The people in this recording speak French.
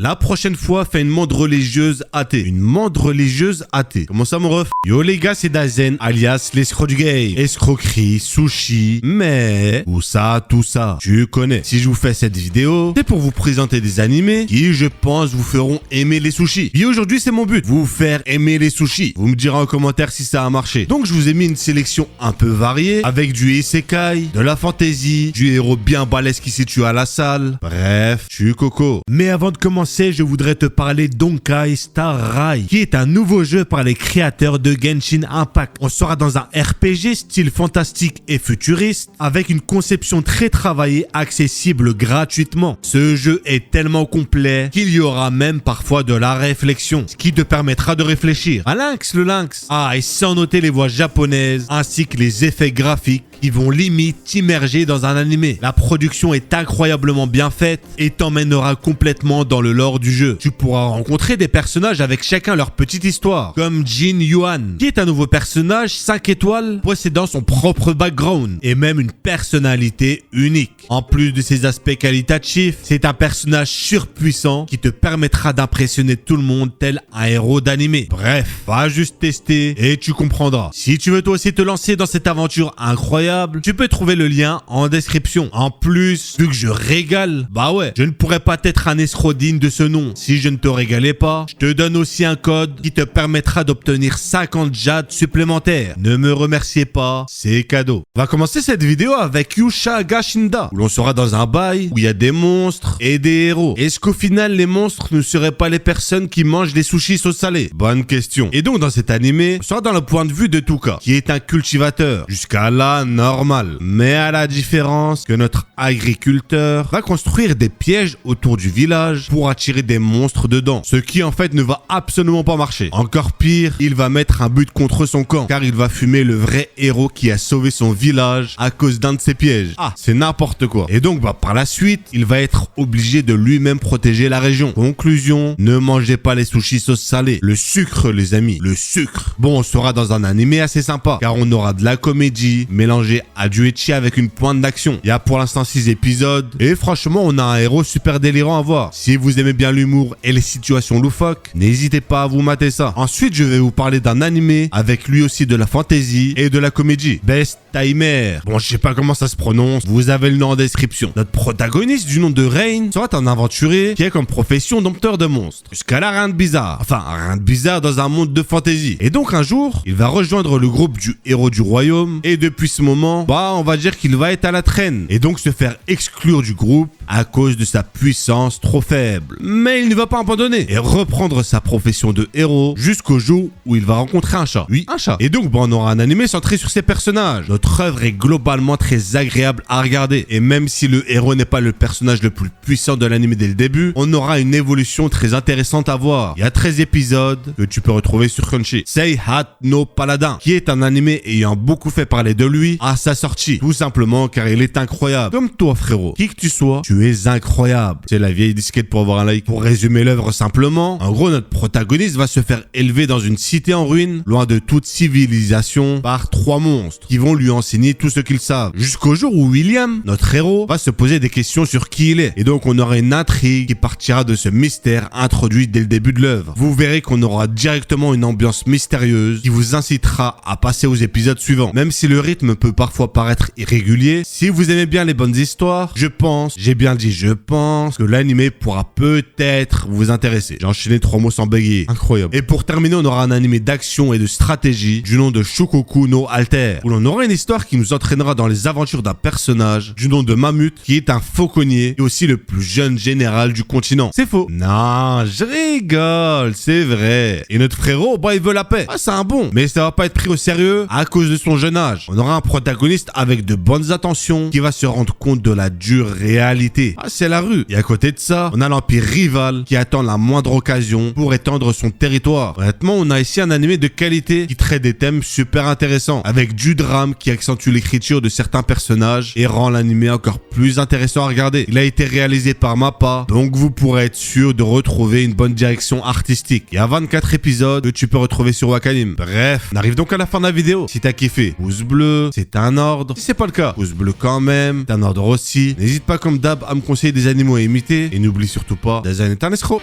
La prochaine fois, fais une mande religieuse athée. Une mande religieuse athée. Comment ça, mon ref? Yo, les gars, c'est Dazen, alias l'escroc du game. Escroquerie, sushi, mais... tout ça, tu connais. Si je vous fais cette vidéo, c'est pour vous présenter des animés qui, je pense, vous feront aimer les sushis. Et aujourd'hui, c'est mon but. Vous faire aimer les sushis. Vous me direz en commentaire si ça a marché. Donc, je vous ai mis une sélection un peu variée, avec du isekai, de la fantasy, du héros bien balèze qui se situe à la salle. Bref, tu coco. Mais avant de commencer, je voudrais te parler d'Honkai Star Rail, qui est un nouveau jeu par les créateurs de Genshin Impact. On sera dans un RPG style fantastique et futuriste, avec une conception très travaillée, accessible gratuitement. Ce jeu est tellement complet qu'il y aura même parfois de la réflexion, ce qui te permettra de réfléchir. Un lynx, le lynx. Ah, et sans noter les voix japonaises, ainsi que les effets graphiques qui vont limite t'immerger dans un animé. La production est incroyablement bien faite et t'emmènera complètement dans le lore du jeu. Tu pourras rencontrer des personnages avec chacun leur petite histoire, comme Jin Yuan, qui est un nouveau personnage 5 étoiles possédant son propre background et même une personnalité unique. En plus de ses aspects qualitatifs, c'est un personnage surpuissant qui te permettra d'impressionner tout le monde tel un héros d'animé. Bref, va juste tester et tu comprendras. Si tu veux toi aussi te lancer dans cette aventure incroyable, tu peux trouver le lien en description. En plus, vu que je régale, bah ouais, je ne pourrais pas être un escroc digne de ce nom. Si je ne te régalais pas, je te donne aussi un code qui te permettra d'obtenir 50 jades supplémentaires. Ne me remerciez pas, c'est cadeau. On va commencer cette vidéo avec Yusha Gashinda, où l'on sera dans un bail où il y a des monstres et des héros. Est-ce qu'au final, les monstres ne seraient pas les personnes qui mangent des sushis sauce salée? Bonne question. Et donc, dans cet animé, on sera dans le point de vue de Tuka, qui est un cultivateur. Jusqu'à là, normal. Mais à la différence que notre agriculteur va construire des pièges autour du village pour attirer des monstres dedans. Ce qui en fait ne va absolument pas marcher. Encore pire, il va mettre un but contre son camp car il va fumer le vrai héros qui a sauvé son village à cause d'un de ses pièges. Ah, c'est n'importe quoi. Et donc par la suite, il va être obligé de lui-même protéger la région. Conclusion, ne mangez pas les sushis sauce salée. Le sucre les amis, le sucre. Bon, on sera dans un animé assez sympa car on aura de la comédie mélangée à du ecchi avec une pointe d'action. Il y a pour l'instant 6 épisodes et franchement on a un héros super délirant à voir. Si vous aimez bien l'humour et les situations loufoques, n'hésitez pas à vous mater ça. Ensuite je vais vous parler d'un animé avec lui aussi de la fantasy et de la comédie. Best Timer. Bon, je sais pas comment ça se prononce, vous avez le nom en description. Notre protagoniste du nom de Rain sera un aventurier qui a comme profession dompteur de monstres. Jusqu'à là rien de bizarre. Enfin rien de bizarre dans un monde de fantasy. Et donc un jour, il va rejoindre le groupe du héros du royaume et depuis ce moment, on va dire qu'il va être à la traîne et donc se faire exclure du groupe à cause de sa puissance trop faible. Mais il ne va pas abandonner et reprendre sa profession de héros jusqu'au jour où il va rencontrer un chat. Oui, un chat. Et donc, on aura un animé centré sur ses personnages. Notre œuvre est globalement très agréable à regarder et même si le héros n'est pas le personnage le plus puissant de l'animé dès le début, on aura une évolution très intéressante à voir. Il y a 13 épisodes que tu peux retrouver sur Crunchy. Sei Hat no Paladin, qui est un animé ayant beaucoup fait parler de lui à sa sortie. Tout simplement car il est incroyable. Comme toi frérot, qui que tu sois, tu es incroyable. C'est la vieille disquette pour avoir un like. Pour résumer l'œuvre simplement, en gros notre protagoniste va se faire élever dans une cité en ruine, loin de toute civilisation, par 3 monstres qui vont lui enseigner tout ce qu'ils savent. Jusqu'au jour où William, notre héros, va se poser des questions sur qui il est. Et donc on aura une intrigue qui partira de ce mystère introduit dès le début de l'œuvre. Vous verrez qu'on aura directement une ambiance mystérieuse qui vous incitera à passer aux épisodes suivants. Même si le rythme peut parfois paraître irrégulier, si vous aimez bien les bonnes histoires, je pense que l'animé pourra peut-être vous intéresser. J'ai enchaîné 3 mots sans bégayer. Incroyable. Et pour terminer, on aura un animé d'action et de stratégie du nom de Shukoku no Alter, où l'on aura une histoire qui nous entraînera dans les aventures d'un personnage du nom de Mamut, qui est un fauconnier et aussi le plus jeune général du continent. C'est faux. Non, je rigole, c'est vrai. Et notre frérot, il veut la paix. Ah, c'est un bon. Mais ça va pas être pris au sérieux à cause de son jeune âge. On aura un protagoniste avec de bonnes intentions qui va se rendre compte de la dure réalité. Ah, c'est la rue. Et à côté de ça, on a l'empire rival qui attend la moindre occasion pour étendre son territoire. Honnêtement, on a ici un animé de qualité qui traite des thèmes super intéressants, avec du drame qui accentue l'écriture de certains personnages et rend l'animé encore plus intéressant à regarder. Il a été réalisé par MAPPA, donc vous pourrez être sûr de retrouver une bonne direction artistique. Il y a 24 épisodes que tu peux retrouver sur Wakanim. Bref, on arrive donc à la fin de la vidéo. Si t'as kiffé, pouce bleu, c'est un ordre. Si c'est pas le cas, pouce bleu quand même, c'est un ordre aussi. N'hésite pas comme d'hab à me conseiller des animaux à imiter et n'oublie surtout pas pas, Dazen est un escroc.